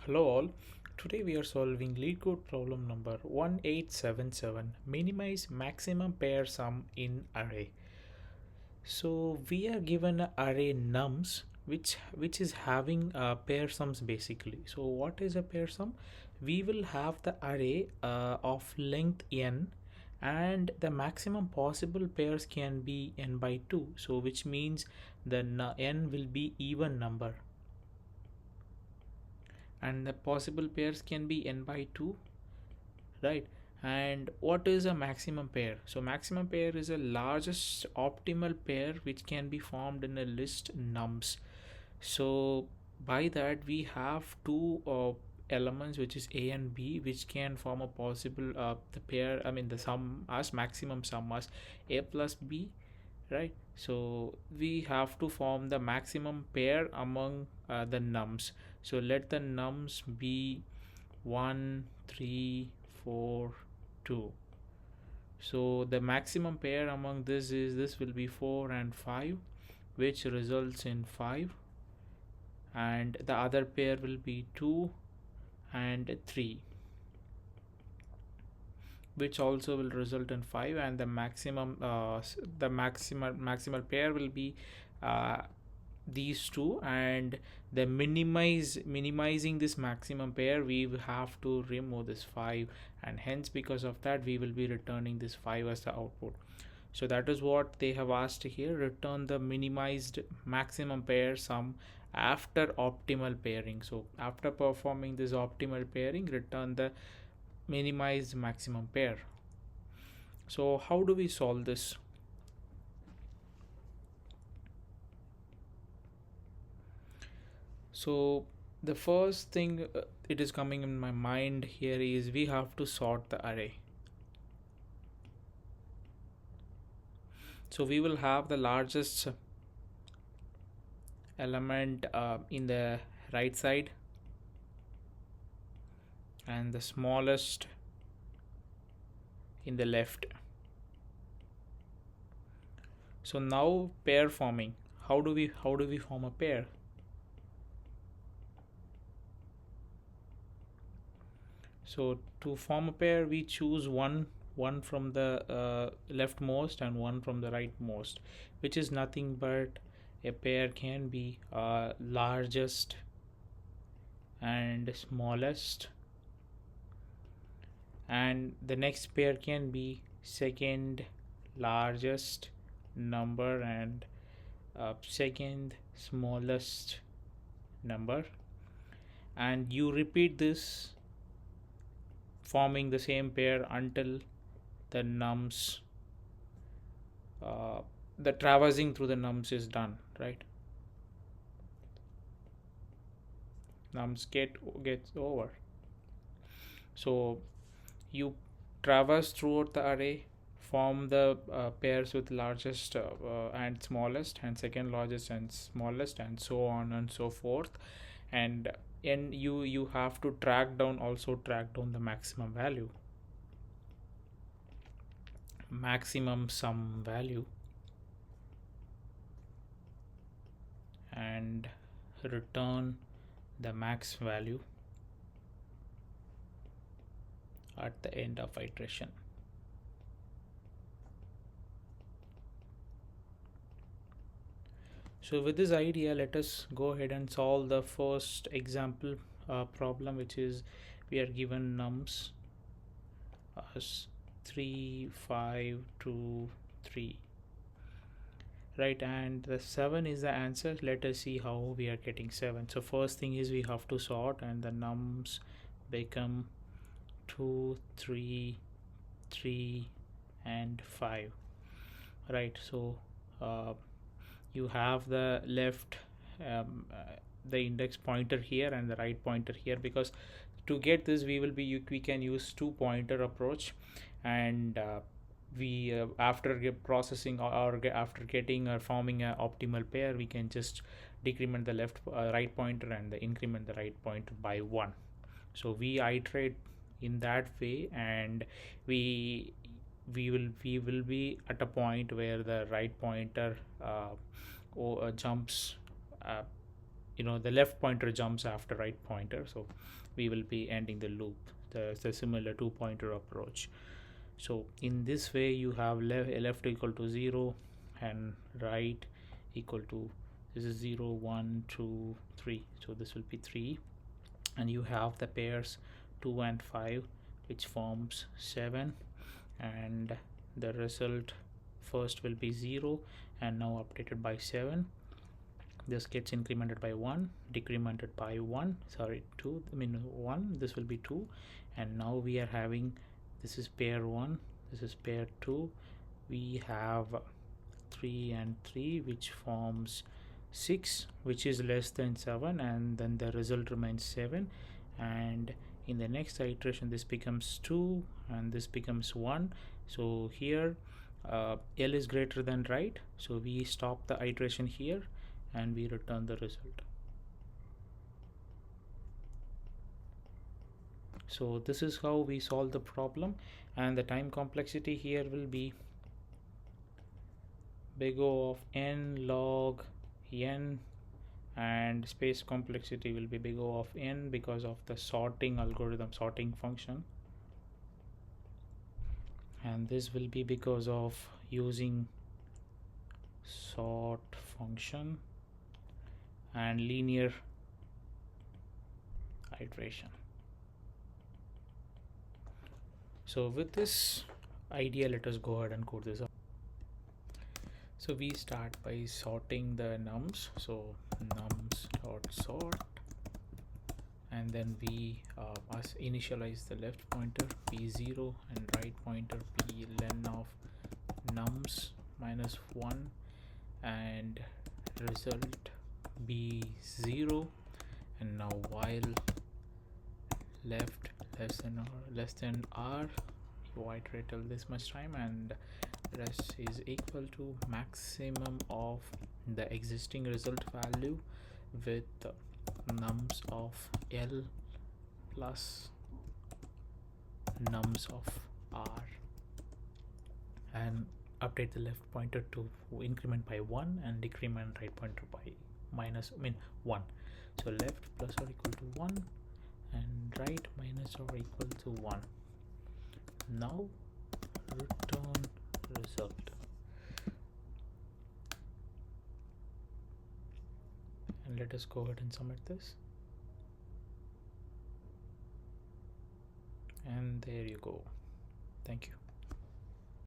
Hello all. Today we are solving LeetCode problem number 1877, minimize maximum pair sum in array. So we are given an array nums which is having pair sums basically. So what is a pair sum? We will have the array of length n, and the maximum possible pairs can be n by 2. So which means the n will be even number, and the possible pairs can be n by 2, right? And what is a maximum pair? So maximum pair is a largest optimal pair which can be formed in a list nums. So by that we have two elements, which is a and b, which can form a possible the pair, I mean the sum as maximum sum as a plus b, right? So we have to form the maximum pair among the nums. So let the nums be 1 3 4 2. So the maximum pair among this will be 4 and 5, which results in 5, and the other pair will be 2 and 3, which also will result in 5, and the maximal pair will be uh, these two. And the minimizing this maximum pair, we will have to remove this 5, and hence because of that we will be returning this 5 as the output. So that is what they have asked here: return the minimized maximum pair sum after optimal pairing. So after performing this optimal pairing, return the minimized maximum pair. So how do we solve this? So the first thing it is coming in my mind here is we have to sort the array. So we will have the largest element in the right side and the smallest in the left. So now pair forming. How do we form a pair? So to form a pair, we choose one from the leftmost and one from the rightmost, which is nothing but a pair can be largest and smallest, and the next pair can be second largest number and second smallest number, and you repeat this forming the same pair until the nums the traversing through the nums is done, right? Nums gets over. So you traverse throughout the array, form the pairs with largest and smallest, and second largest and smallest, and so on and so forth. And you have to track down the maximum sum value, and return the max value at the end of iteration. So with this idea, let us go ahead and solve the first example problem, which is we are given nums as 3 5 2 3, right? And the 7 is the answer. Let us see how we are getting 7. So first thing is we have to sort, and the nums become 2 3 3 and 5, right? So you have the left the index pointer here and the right pointer here, because to get this we can use two pointer approach. And we after processing or after getting or forming an optimal pair, we can just decrement the right pointer and increment the right pointer by 1. So we iterate in that way, and we will be at a point where the right pointer jumps the left pointer jumps after right pointer, so we will be ending the loop, the similar two pointer approach. So in this way you have left equal to 0 and right equal to, this is 0 1 2 3, so this will be 3, and you have the pairs 2 and 5, which forms 7, and the result first will be 0 and now updated by 7. This gets incremented by 1, decremented by 1, sorry 2, 1, this will be 2, and now we are having, this is pair 1, this is pair 2, we have 3 and 3, which forms 6, which is less than 7, and then the result remains 7, and in the next iteration this becomes 2 and this becomes 1. So here L is greater than right, so we stop the iteration here and we return the result. So this is how we solve the problem, and the time complexity here will be big O of n log n, and space complexity will be big O of n because of the sorting algorithm, sorting function, and this will be because of using sort function and linear iteration. So with this idea, let us go ahead and code this up. So we start by sorting the nums, so nums dot sort, and then we initialize the left pointer p0 and right pointer p len of nums minus 1 and result b0, and now while left less than r, you iterate till this much time, and rest is equal to maximum of the existing result value with nums of L plus nums of R, and update the left pointer to increment by 1 and decrement right pointer by 1. So left plus or equal to 1 and right minus or equal to 1. Now return result, and let us go ahead and submit this, and there you go. Thank you.